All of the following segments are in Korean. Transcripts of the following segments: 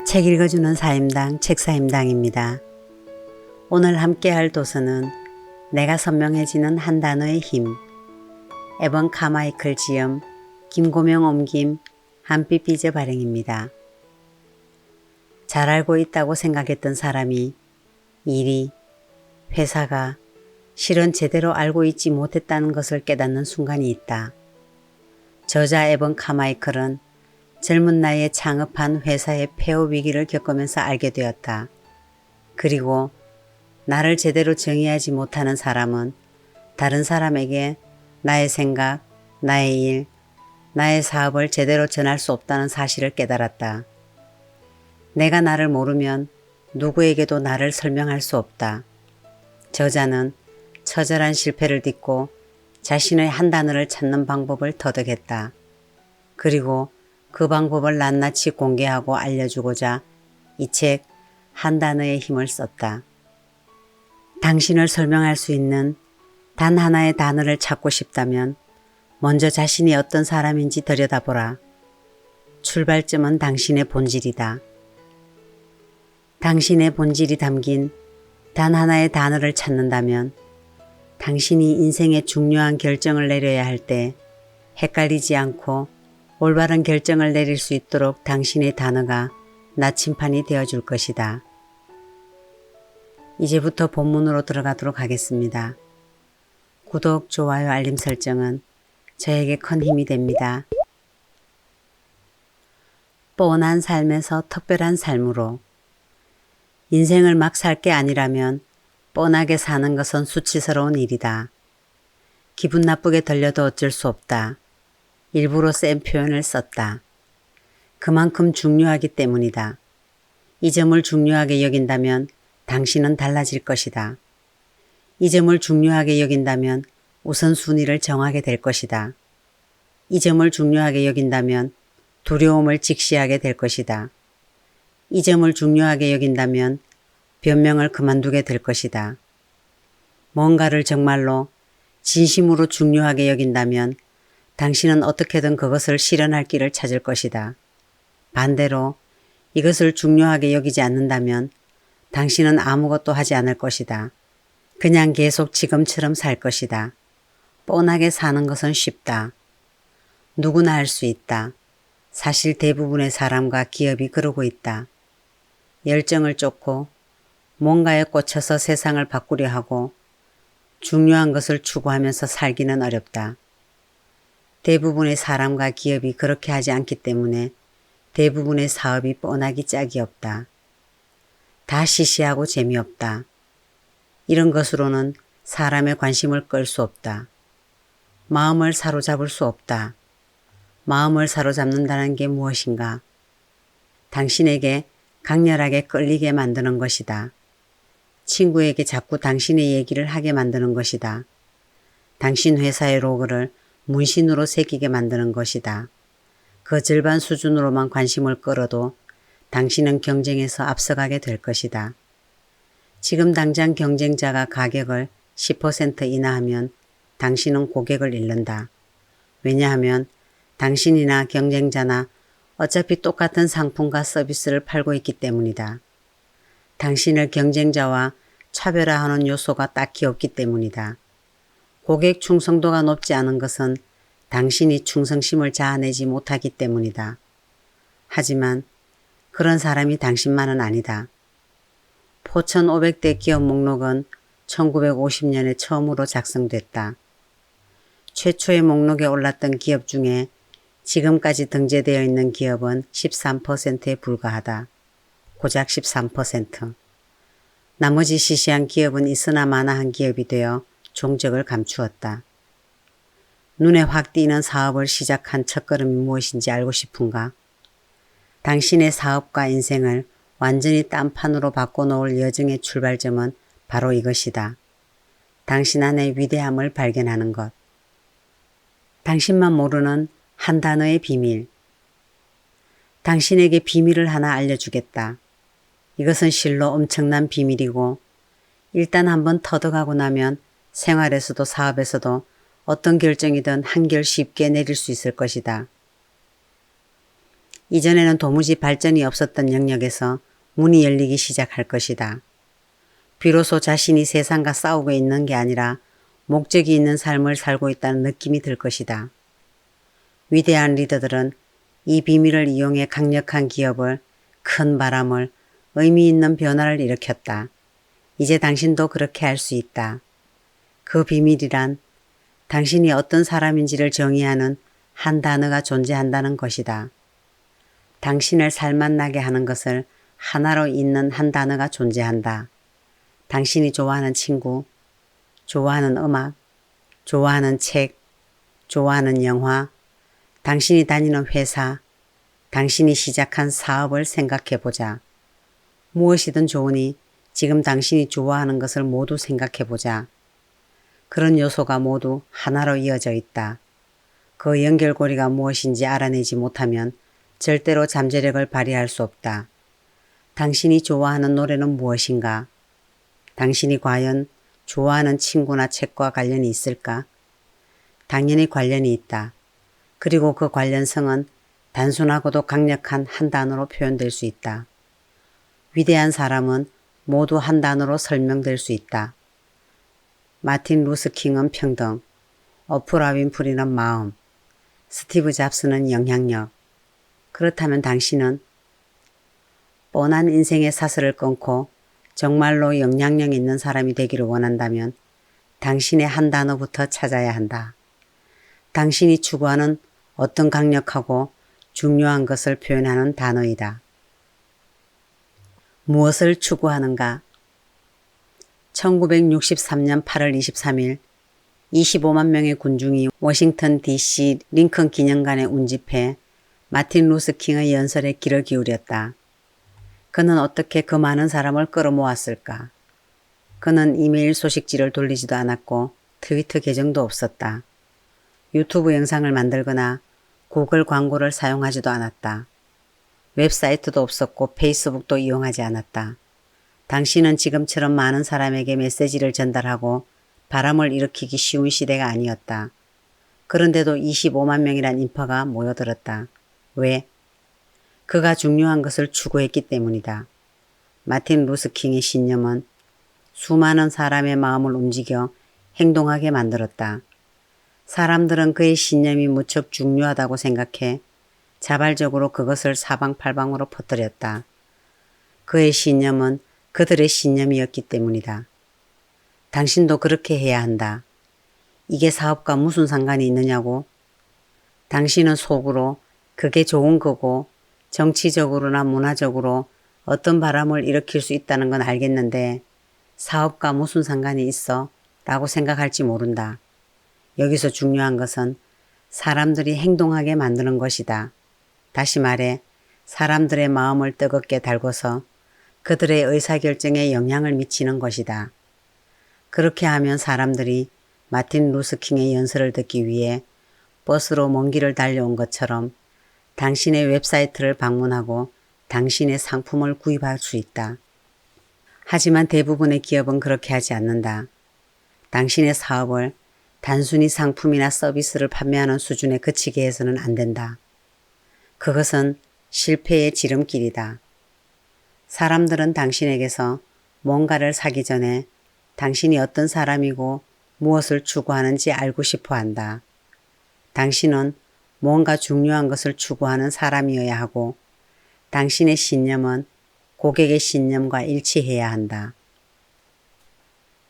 책 읽어주는 사임당 책사임당입니다. 오늘 함께할 도서는 내가 선명해지는 한 단어의 힘, 에번 카마이클 지음, 김고명 옮김, 한빛 비저 발행입니다. 잘 알고 있다고 생각했던 사람이 일이, 회사가 실은 제대로 알고 있지 못했다는 것을 깨닫는 순간이 있다. 저자 에번 카마이클은 젊은 나이에 창업한 회사의 폐업 위기를 겪으면서 알게 되었다. 그리고 나를 제대로 정의하지 못하는 사람은 다른 사람에게 나의 생각, 나의 일, 나의 사업을 제대로 전할 수 없다는 사실을 깨달았다. 내가 나를 모르면 누구에게도 나를 설명할 수 없다. 저자는 처절한 실패를 딛고 자신의 한 단어를 찾는 방법을 터득했다. 그리고 그 방법을 낱낱이 공개하고 알려주고자 이 책 한 단어의 힘을 썼다. 당신을 설명할 수 있는 단 하나의 단어를 찾고 싶다면 먼저 자신이 어떤 사람인지 들여다보라. 출발점은 당신의 본질이다. 당신의 본질이 담긴 단 하나의 단어를 찾는다면 당신이 인생의 중요한 결정을 내려야 할 때 헷갈리지 않고 올바른 결정을 내릴 수 있도록 당신의 단어가 나침판이 되어줄 것이다. 이제부터 본문으로 들어가도록 하겠습니다. 구독, 좋아요, 알림 설정은 저에게 큰 힘이 됩니다. 뻔한 삶에서 특별한 삶으로. 인생을 막 살 게 아니라면 뻔하게 사는 것은 수치스러운 일이다. 기분 나쁘게 들려도 어쩔 수 없다. 일부러 센 표현을 썼다. 그만큼 중요하기 때문이다. 이 점을 중요하게 여긴다면 당신은 달라질 것이다. 이 점을 중요하게 여긴다면 우선순위를 정하게 될 것이다. 이 점을 중요하게 여긴다면 두려움을 직시하게 될 것이다. 이 점을 중요하게 여긴다면 변명을 그만두게 될 것이다. 뭔가를 정말로 진심으로 중요하게 여긴다면 당신은 어떻게든 그것을 실현할 길을 찾을 것이다. 반대로 이것을 중요하게 여기지 않는다면 당신은 아무것도 하지 않을 것이다. 그냥 계속 지금처럼 살 것이다. 뻔하게 사는 것은 쉽다. 누구나 할 수 있다. 사실 대부분의 사람과 기업이 그러고 있다. 열정을 쫓고 뭔가에 꽂혀서 세상을 바꾸려 하고 중요한 것을 추구하면서 살기는 어렵다. 대부분의 사람과 기업이 그렇게 하지 않기 때문에 대부분의 사업이 뻔하기 짝이 없다. 다 시시하고 재미없다. 이런 것으로는 사람의 관심을 끌 수 없다. 마음을 사로잡을 수 없다. 마음을 사로잡는다는 게 무엇인가? 당신에게 강렬하게 끌리게 만드는 것이다. 친구에게 자꾸 당신의 얘기를 하게 만드는 것이다. 당신 회사의 로고를 문신으로 새기게 만드는 것이다. 그 절반 수준으로만 관심을 끌어도 당신은 경쟁에서 앞서가게 될 것이다. 지금 당장 경쟁자가 가격을 10% 인하하면 당신은 고객을 잃는다. 왜냐하면 당신이나 경쟁자나 어차피 똑같은 상품과 서비스를 팔고 있기 때문이다. 당신을 경쟁자와 차별화하는 요소가 딱히 없기 때문이다. 고객 충성도가 높지 않은 것은 당신이 충성심을 자아내지 못하기 때문이다. 하지만 그런 사람이 당신만은 아니다. 포천 500대 기업 목록은 1950년에 처음으로 작성됐다. 최초의 목록에 올랐던 기업 중에 지금까지 등재되어 있는 기업은 13%에 불과하다. 고작 13%. 나머지 시시한 기업은 있으나 마나한 기업이 되어 종적을 감추었다. 눈에 확 띄는 사업을 시작한 첫걸음이 무엇인지 알고 싶은가? 당신의 사업과 인생을 완전히 딴판으로 바꿔놓을 여정의 출발점은 바로 이것이다. 당신 안의 위대함을 발견하는 것. 당신만 모르는 한 단어의 비밀. 당신에게 비밀을 하나 알려주겠다. 이것은 실로 엄청난 비밀이고 일단 한번 터득하고 나면 생활에서도 사업에서도 어떤 결정이든 한결 쉽게 내릴 수 있을 것이다. 이전에는 도무지 발전이 없었던 영역에서 문이 열리기 시작할 것이다. 비로소 자신이 세상과 싸우고 있는 게 아니라 목적이 있는 삶을 살고 있다는 느낌이 들 것이다. 위대한 리더들은 이 비밀을 이용해 강력한 기업을, 큰 바람을, 의미 있는 변화를 일으켰다. 이제 당신도 그렇게 할 수 있다. 그 비밀이란 당신이 어떤 사람인지를 정의하는 한 단어가 존재한다는 것이다. 당신을 살맛나게 하는 것을 하나로 잇는 한 단어가 존재한다. 당신이 좋아하는 친구, 좋아하는 음악, 좋아하는 책, 좋아하는 영화, 당신이 다니는 회사, 당신이 시작한 사업을 생각해 보자. 무엇이든 좋으니 지금 당신이 좋아하는 것을 모두 생각해 보자. 그런 요소가 모두 하나로 이어져 있다. 그 연결고리가 무엇인지 알아내지 못하면 절대로 잠재력을 발휘할 수 없다. 당신이 좋아하는 노래는 무엇인가? 당신이 과연 좋아하는 친구나 책과 관련이 있을까? 당연히 관련이 있다. 그리고 그 관련성은 단순하고도 강력한 한 단어로 표현될 수 있다. 위대한 사람은 모두 한 단어로 설명될 수 있다. 마틴 루스 킹은 평등, 오프라 윈프리는 마음, 스티브 잡스는 영향력. 그렇다면 당신은 뻔한 인생의 사슬을 끊고 정말로 영향력 있는 사람이 되기를 원한다면 당신의 한 단어부터 찾아야 한다. 당신이 추구하는 어떤 강력하고 중요한 것을 표현하는 단어이다. 무엇을 추구하는가? 1963년 8월 23일 25만 명의 군중이 워싱턴 DC 링컨 기념관에 운집해 마틴 루스 킹의 연설에 귀를 기울였다. 그는 어떻게 그 많은 사람을 끌어모았을까? 그는 이메일 소식지를 돌리지도 않았고 트위터 계정도 없었다. 유튜브 영상을 만들거나 구글 광고를 사용하지도 않았다. 웹사이트도 없었고 페이스북도 이용하지 않았다. 당신은 지금처럼 많은 사람에게 메시지를 전달하고 바람을 일으키기 쉬운 시대가 아니었다. 그런데도 25만 명이란 인파가 모여들었다. 왜? 그가 중요한 것을 추구했기 때문이다. 마틴 루스 킹의 신념은 수많은 사람의 마음을 움직여 행동하게 만들었다. 사람들은 그의 신념이 무척 중요하다고 생각해 자발적으로 그것을 사방팔방으로 퍼뜨렸다. 그의 신념은 그들의 신념이었기 때문이다. 당신도 그렇게 해야 한다. 이게 사업과 무슨 상관이 있느냐고? 당신은 속으로 그게 좋은 거고 정치적으로나 문화적으로 어떤 바람을 일으킬 수 있다는 건 알겠는데 사업과 무슨 상관이 있어? 라고 생각할지 모른다. 여기서 중요한 것은 사람들이 행동하게 만드는 것이다. 다시 말해 사람들의 마음을 뜨겁게 달궈서 그들의 의사결정에 영향을 미치는 것이다. 그렇게 하면 사람들이 마틴 루스 킹의 연설을 듣기 위해 버스로 먼 길을 달려온 것처럼 당신의 웹사이트를 방문하고 당신의 상품을 구입할 수 있다. 하지만 대부분의 기업은 그렇게 하지 않는다. 당신의 사업을 단순히 상품이나 서비스를 판매하는 수준에 그치게 해서는 안 된다. 그것은 실패의 지름길이다. 사람들은 당신에게서 뭔가를 사기 전에 당신이 어떤 사람이고 무엇을 추구하는지 알고 싶어 한다. 당신은 뭔가 중요한 것을 추구하는 사람이어야 하고 당신의 신념은 고객의 신념과 일치해야 한다.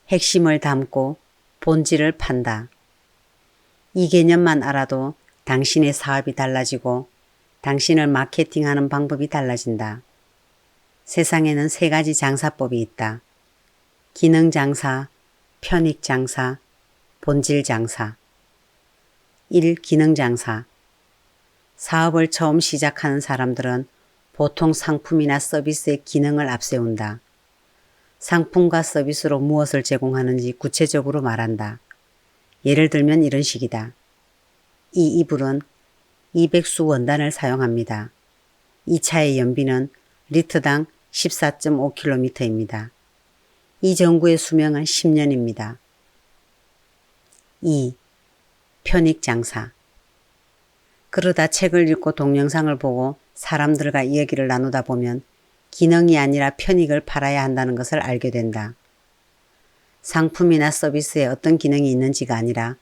핵심을 담고 본질을 판다. 이 개념만 알아도 당신의 사업이 달라지고 당신을 마케팅하는 방법이 달라진다. 세상에는 3가지 장사법이 있다. 기능 장사, 편익 장사, 본질 장사. 1. 기능 장사. 사업을 처음 시작하는 사람들은 보통 상품이나 서비스의 기능을 앞세운다. 상품과 서비스로 무엇을 제공하는지 구체적으로 말한다. 예를 들면 이런 식이다. 이 이불은 200수 원단을 사용합니다. 이 차의 연비는 리터당 14.5km입니다. 이 전구의 수명은 10년입니다. 2. 편익 장사. 그러다 책을 읽고 동영상을 보고 사람들과 이야기를 나누다 보면 기능이 아니라 편익을 팔아야 한다는 것을 알게 된다. 상품이나 서비스에 어떤 기능이 있는지가 아니라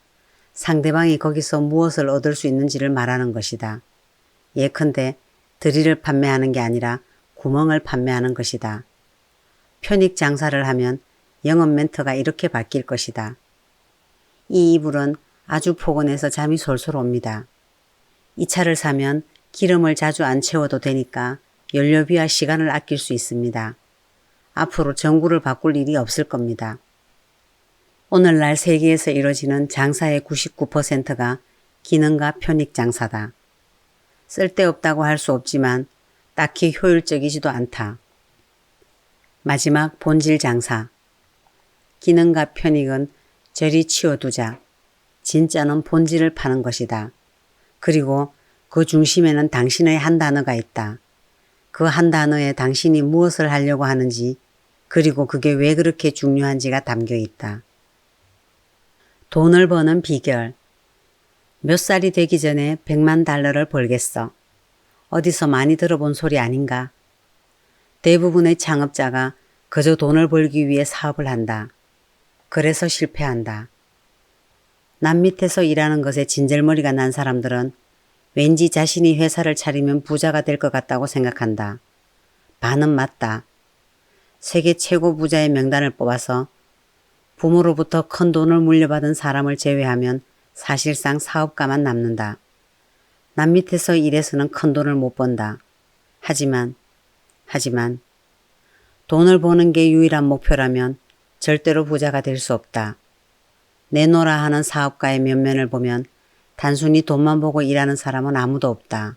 상대방이 거기서 무엇을 얻을 수 있는지를 말하는 것이다. 예컨대 드릴을 판매하는 게 아니라 구멍을 판매하는 것이다. 편익 장사를 하면 영업 멘트가 이렇게 바뀔 것이다. 이 이불은 아주 포근해서 잠이 솔솔 옵니다. 이 차를 사면 기름을 자주 안 채워도 되니까 연료비와 시간을 아낄 수 있습니다. 앞으로 전구를 바꿀 일이 없을 겁니다. 오늘날 세계에서 이루어지는 장사의 99%가 기능과 편익 장사다. 쓸데없다고 할 수 없지만 딱히 효율적이지도 않다. 마지막 본질 장사. 기능과 편익은 저리 치워두자. 진짜는 본질을 파는 것이다. 그리고 그 중심에는 당신의 한 단어가 있다. 그 한 단어에 당신이 무엇을 하려고 하는지, 그리고 그게 왜 그렇게 중요한지가 담겨 있다. 돈을 버는 비결. 몇 살이 되기 전에 100만 달러를 벌겠어. 어디서 많이 들어본 소리 아닌가? 대부분의 창업자가 그저 돈을 벌기 위해 사업을 한다. 그래서 실패한다. 남 밑에서 일하는 것에 진절머리가 난 사람들은 왠지 자신이 회사를 차리면 부자가 될 것 같다고 생각한다. 반은 맞다. 세계 최고 부자의 명단을 뽑아서 부모로부터 큰 돈을 물려받은 사람을 제외하면 사실상 사업가만 남는다. 남 밑에서 일해서는 큰 돈을 못 번다. 하지만 돈을 버는 게 유일한 목표라면 절대로 부자가 될 수 없다. 내노라 하는 사업가의 면면을 보면 단순히 돈만 보고 일하는 사람은 아무도 없다.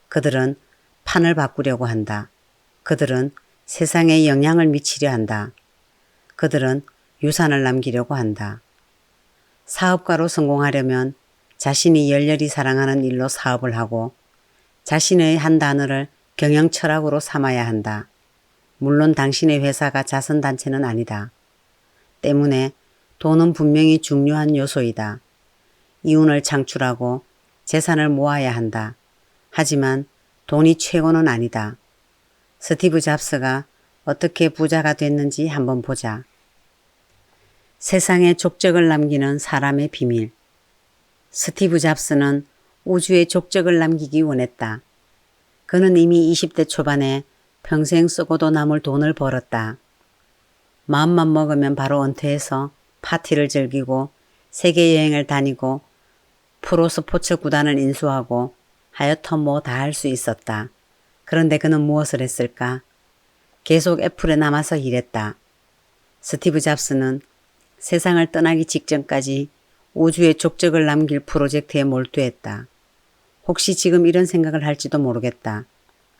그들은 판을 바꾸려고 한다. 그들은 세상에 영향을 미치려 한다. 그들은 유산을 남기려고 한다. 사업가로 성공하려면 자신이 열렬히 사랑하는 일로 사업을 하고 자신의 한 단어를 경영 철학으로 삼아야 한다. 물론 당신의 회사가 자선단체는 아니다. 때문에 돈은 분명히 중요한 요소이다. 이윤을 창출하고 재산을 모아야 한다. 하지만 돈이 최고는 아니다. 스티브 잡스가 어떻게 부자가 됐는지 한번 보자. 세상에 족적을 남기는 사람의 비밀. 스티브 잡스는 우주에 족적을 남기기 원했다. 그는 이미 20대 초반에 평생 쓰고도 남을 돈을 벌었다. 마음만 먹으면 바로 은퇴해서 파티를 즐기고 세계여행을 다니고 프로 스포츠 구단을 인수하고 하여튼 뭐 다 할 수 있었다. 그런데 그는 무엇을 했을까? 계속 애플에 남아서 일했다. 스티브 잡스는 세상을 떠나기 직전까지 우주에 족적을 남길 프로젝트에 몰두했다. 혹시 지금 이런 생각을 할지도 모르겠다.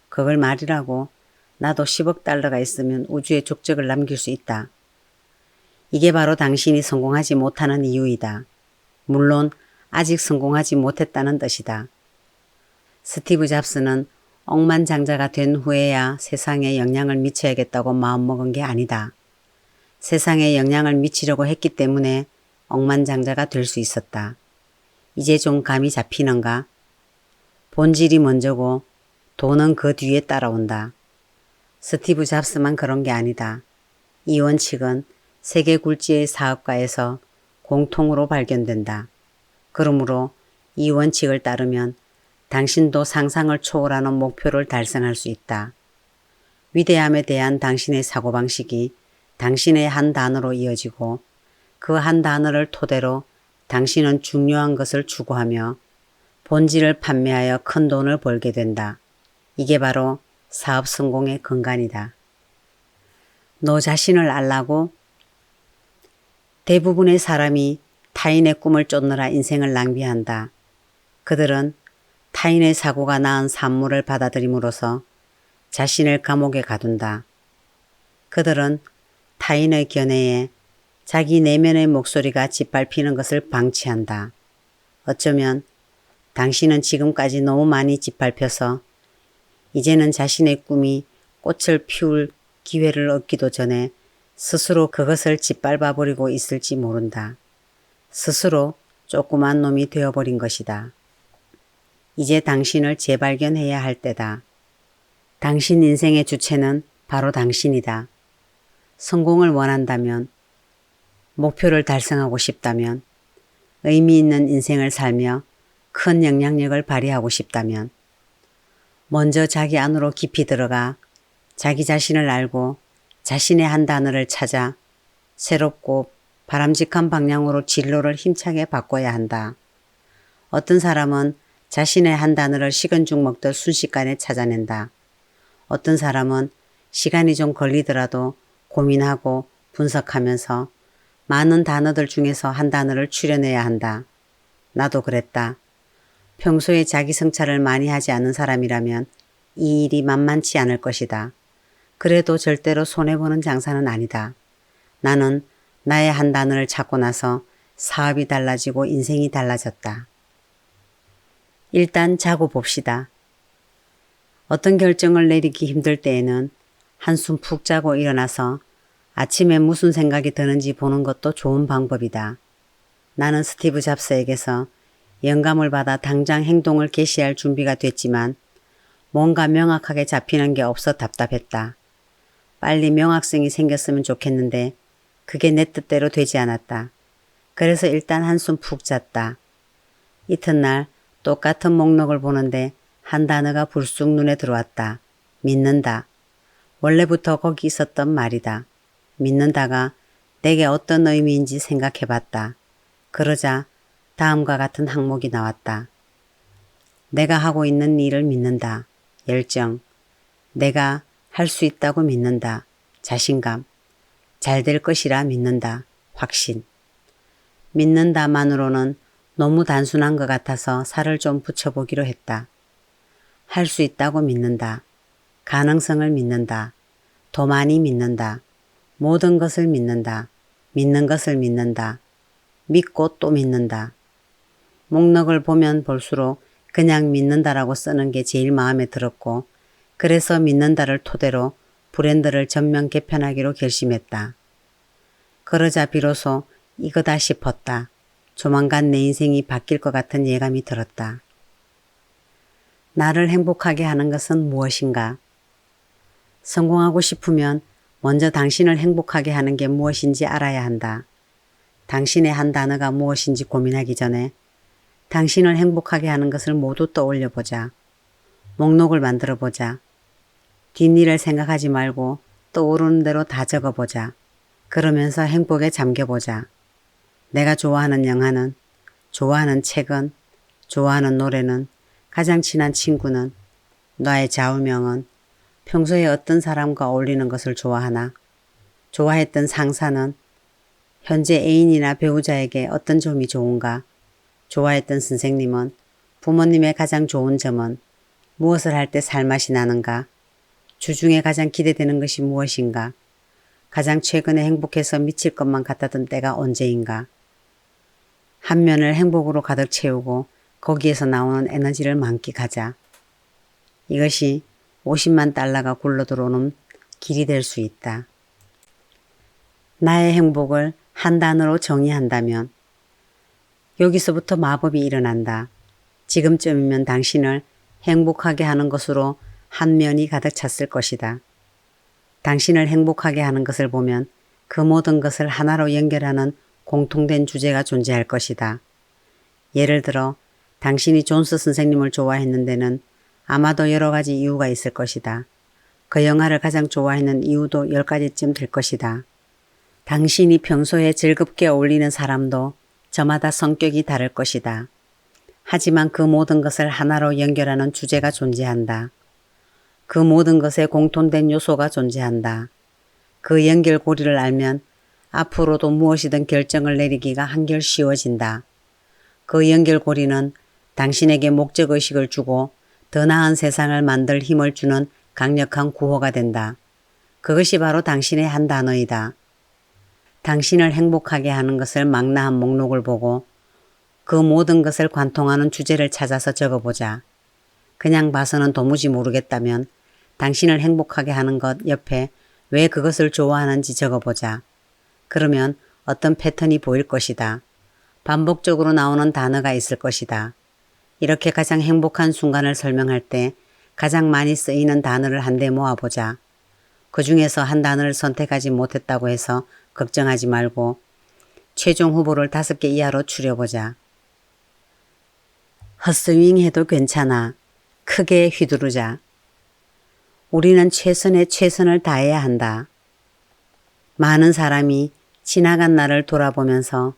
그걸 말이라고. 나도 10억 달러가 있으면 우주에 족적을 남길 수 있다. 이게 바로 당신이 성공하지 못하는 이유이다. 물론 아직 성공하지 못했다는 뜻이다. 스티브 잡스는 억만장자가 된 후에야 세상에 영향을 미쳐야겠다고 마음먹은 게 아니다. 세상에 영향을 미치려고 했기 때문에 억만장자가 될 수 있었다. 이제 좀 감이 잡히는가? 본질이 먼저고 돈은 그 뒤에 따라온다. 스티브 잡스만 그런 게 아니다. 이 원칙은 세계 굴지의 사업가에서 공통으로 발견된다. 그러므로 이 원칙을 따르면 당신도 상상을 초월하는 목표를 달성할 수 있다. 위대함에 대한 당신의 사고방식이 당신의 한 단어로 이어지고 그 한 단어를 토대로 당신은 중요한 것을 추구하며 본질을 판매하여 큰 돈을 벌게 된다. 이게 바로 사업 성공의 근간이다. 너 자신을 알라고? 대부분의 사람이 타인의 꿈을 쫓느라 인생을 낭비한다. 그들은 타인의 사고가 낳은 산물을 받아들임으로써 자신을 감옥에 가둔다. 그들은 타인의 견해에 자기 내면의 목소리가 짓밟히는 것을 방치한다. 어쩌면 당신은 지금까지 너무 많이 짓밟혀서 이제는 자신의 꿈이 꽃을 피울 기회를 얻기도 전에 스스로 그것을 짓밟아 버리고 있을지 모른다. 스스로 조그만 놈이 되어버린 것이다. 이제 당신을 재발견해야 할 때다. 당신 인생의 주체는 바로 당신이다. 성공을 원한다면, 목표를 달성하고 싶다면, 의미 있는 인생을 살며 큰 영향력을 발휘하고 싶다면, 먼저 자기 안으로 깊이 들어가 자기 자신을 알고 자신의 한 단어를 찾아 새롭고 바람직한 방향으로 진로를 힘차게 바꿔야 한다. 어떤 사람은 자신의 한 단어를 식은 죽 먹듯 순식간에 찾아낸다. 어떤 사람은 시간이 좀 걸리더라도 고민하고 분석하면서 많은 단어들 중에서 한 단어를 추려내야 한다. 나도 그랬다. 평소에 자기 성찰을 많이 하지 않는 사람이라면 이 일이 만만치 않을 것이다. 그래도 절대로 손해보는 장사는 아니다. 나는 나의 한 단어를 찾고 나서 사업이 달라지고 인생이 달라졌다. 일단 자고 봅시다. 어떤 결정을 내리기 힘들 때에는 한숨 푹 자고 일어나서 아침에 무슨 생각이 드는지 보는 것도 좋은 방법이다. 나는 스티브 잡스에게서 영감을 받아 당장 행동을 개시할 준비가 됐지만 뭔가 명확하게 잡히는 게 없어 답답했다. 빨리 명확성이 생겼으면 좋겠는데 그게 내 뜻대로 되지 않았다. 그래서 일단 한숨 푹 잤다. 이튿날 똑같은 목록을 보는데 한 단어가 불쑥 눈에 들어왔다. 믿는다. 원래부터 거기 있었던 말이다. 믿는다가 내게 어떤 의미인지 생각해봤다. 그러자 다음과 같은 항목이 나왔다. 내가 하고 있는 일을 믿는다. 열정. 내가 할 수 있다고 믿는다. 자신감. 잘 될 것이라 믿는다. 확신. 믿는다만으로는 너무 단순한 것 같아서 살을 좀 붙여보기로 했다. 할 수 있다고 믿는다. 가능성을 믿는다. 더 많이 믿는다. 모든 것을 믿는다. 믿는 것을 믿는다. 믿고 또 믿는다. 목록을 보면 볼수록 그냥 믿는다라고 쓰는 게 제일 마음에 들었고 그래서 믿는다를 토대로 브랜드를 전면 개편하기로 결심했다. 그러자 비로소 이거다 싶었다. 조만간 내 인생이 바뀔 것 같은 예감이 들었다. 나를 행복하게 하는 것은 무엇인가? 성공하고 싶으면 먼저 당신을 행복하게 하는 게 무엇인지 알아야 한다. 당신의 한 단어가 무엇인지 고민하기 전에 당신을 행복하게 하는 것을 모두 떠올려 보자. 목록을 만들어 보자. 뒷일을 생각하지 말고 떠오르는 대로 다 적어보자. 그러면서 행복에 잠겨보자. 내가 좋아하는 영화는, 좋아하는 책은, 좋아하는 노래는, 가장 친한 친구는, 나의 좌우명은, 평소에 어떤 사람과 어울리는 것을 좋아하나, 좋아했던 상사는, 현재 애인이나 배우자에게 어떤 점이 좋은가, 좋아했던 선생님은, 부모님의 가장 좋은 점은, 무엇을 할 때 살맛이 나는가, 주중에 가장 기대되는 것이 무엇인가, 가장 최근에 행복해서 미칠 것만 같았던 때가 언제인가. 한 면을 행복으로 가득 채우고 거기에서 나오는 에너지를 만끽하자. 이것이 50만 달러가 굴러들어오는 길이 될 수 있다. 나의 행복을 한 단어로 정의한다면 여기서부터 마법이 일어난다. 지금쯤이면 당신을 행복하게 하는 것으로 한 면이 가득 찼을 것이다. 당신을 행복하게 하는 것을 보면 그 모든 것을 하나로 연결하는 공통된 주제가 존재할 것이다. 예를 들어 당신이 존스 선생님을 좋아했는 데는 아마도 여러 가지 이유가 있을 것이다. 그 영화를 가장 좋아했는 이유도 10가지쯤 될 것이다. 당신이 평소에 즐겁게 어울리는 사람도 저마다 성격이 다를 것이다. 하지만 그 모든 것을 하나로 연결하는 주제가 존재한다. 그 모든 것에 공통된 요소가 존재한다. 그 연결고리를 알면 앞으로도 무엇이든 결정을 내리기가 한결 쉬워진다. 그 연결고리는 당신에게 목적의식을 주고 더 나은 세상을 만들 힘을 주는 강력한 구호가 된다. 그것이 바로 당신의 한 단어이다. 당신을 행복하게 하는 것을 망라한 목록을 보고 그 모든 것을 관통하는 주제를 찾아서 적어보자. 그냥 봐서는 도무지 모르겠다면 당신을 행복하게 하는 것 옆에 왜 그것을 좋아하는지 적어보자. 그러면 어떤 패턴이 보일 것이다. 반복적으로 나오는 단어가 있을 것이다. 이렇게 가장 행복한 순간을 설명할 때 가장 많이 쓰이는 단어를 한데 모아보자. 그 중에서 한 단어를 선택하지 못했다고 해서 걱정하지 말고 최종 후보를 5개 이하로 추려보자. 헛스윙해도 괜찮아. 크게 휘두르자. 우리는 최선의 최선을 다해야 한다. 많은 사람이 지나간 날을 돌아보면서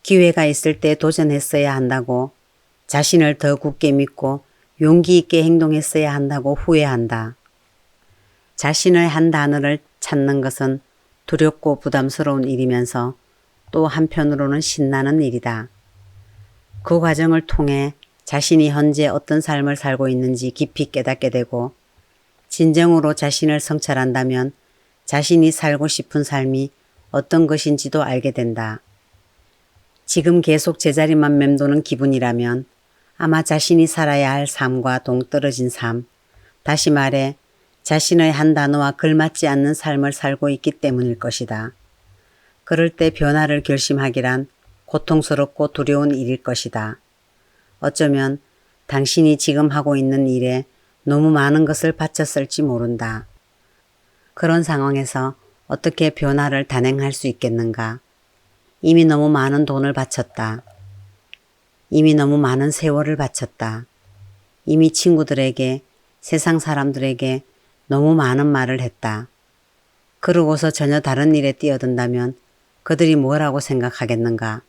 기회가 있을 때 도전했어야 한다고, 자신을 더 굳게 믿고 용기 있게 행동했어야 한다고 후회한다. 자신의 한 단어를 찾는 것은 두렵고 부담스러운 일이면서 또 한편으로는 신나는 일이다. 그 과정을 통해 자신이 현재 어떤 삶을 살고 있는지 깊이 깨닫게 되고, 진정으로 자신을 성찰한다면 자신이 살고 싶은 삶이 어떤 것인지도 알게 된다. 지금 계속 제자리만 맴도는 기분이라면 아마 자신이 살아야 할 삶과 동떨어진 삶, 다시 말해 자신의 한 단어와 걸맞지 않는 삶을 살고 있기 때문일 것이다. 그럴 때 변화를 결심하기란 고통스럽고 두려운 일일 것이다. 어쩌면 당신이 지금 하고 있는 일에 너무 많은 것을 바쳤을지 모른다. 그런 상황에서 어떻게 변화를 단행할 수 있겠는가? 이미 너무 많은 돈을 바쳤다. 이미 너무 많은 세월을 바쳤다. 이미 친구들에게, 세상 사람들에게 너무 많은 말을 했다. 그러고서 전혀 다른 일에 뛰어든다면 그들이 뭐라고 생각하겠는가?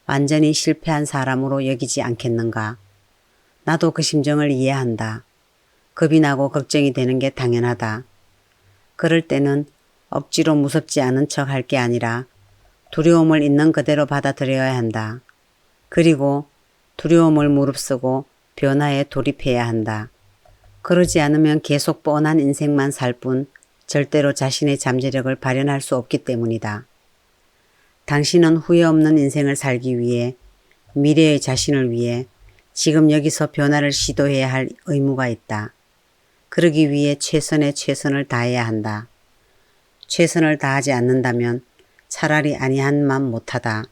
완전히 실패한 사람으로 여기지 않겠는가? 나도 그 심정을 이해한다. 겁이 나고 걱정이 되는 게 당연하다. 그럴 때는 억지로 무섭지 않은 척 할 게 아니라 두려움을 있는 그대로 받아들여야 한다. 그리고 두려움을 무릅쓰고 변화에 돌입해야 한다. 그러지 않으면 계속 뻔한 인생만 살 뿐 절대로 자신의 잠재력을 발현할 수 없기 때문이다. 당신은 후회 없는 인생을 살기 위해, 미래의 자신을 위해 지금 여기서 변화를 시도해야 할 의무가 있다. 그러기 위해 최선의 최선을 다해야 한다. 최선을 다하지 않는다면 차라리 아니한 맘 못하다.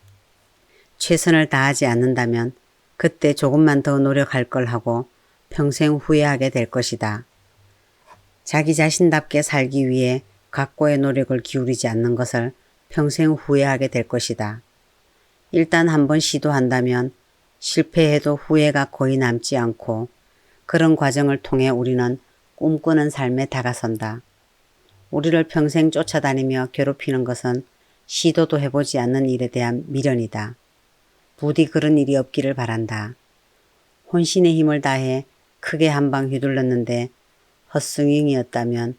최선을 다하지 않는다면 그때 조금만 더 노력할 걸 하고 평생 후회하게 될 것이다. 자기 자신답게 살기 위해 각고의 노력을 기울이지 않는 것을 평생 후회하게 될 것이다. 일단 한번 시도한다면 실패해도 후회가 거의 남지 않고, 그런 과정을 통해 우리는 꿈꾸는 삶에 다가선다. 우리를 평생 쫓아다니며 괴롭히는 것은 시도도 해보지 않는 일에 대한 미련이다. 부디 그런 일이 없기를 바란다. 혼신의 힘을 다해 크게 한 방 휘둘렀는데 헛스윙이었다면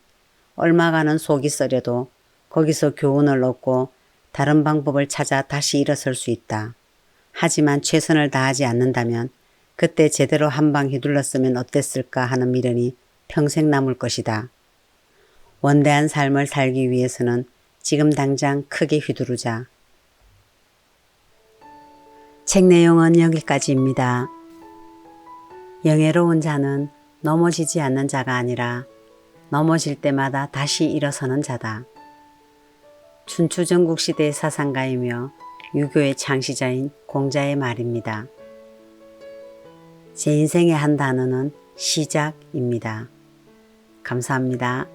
얼마간은 속이 썩여도 거기서 교훈을 얻고 다른 방법을 찾아 다시 일어설 수 있다. 하지만 최선을 다하지 않는다면 그때 제대로 한 방 휘둘렀으면 어땠을까 하는 미련이 평생 남을 것이다. 원대한 삶을 살기 위해서는 지금 당장 크게 휘두르자. 책 내용은 여기까지입니다. 영예로운 자는 넘어지지 않는 자가 아니라 넘어질 때마다 다시 일어서는 자다. 춘추전국시대의 사상가이며 유교의 창시자인 공자의 말입니다. 제 인생의 한 단어는 시작입니다. 감사합니다.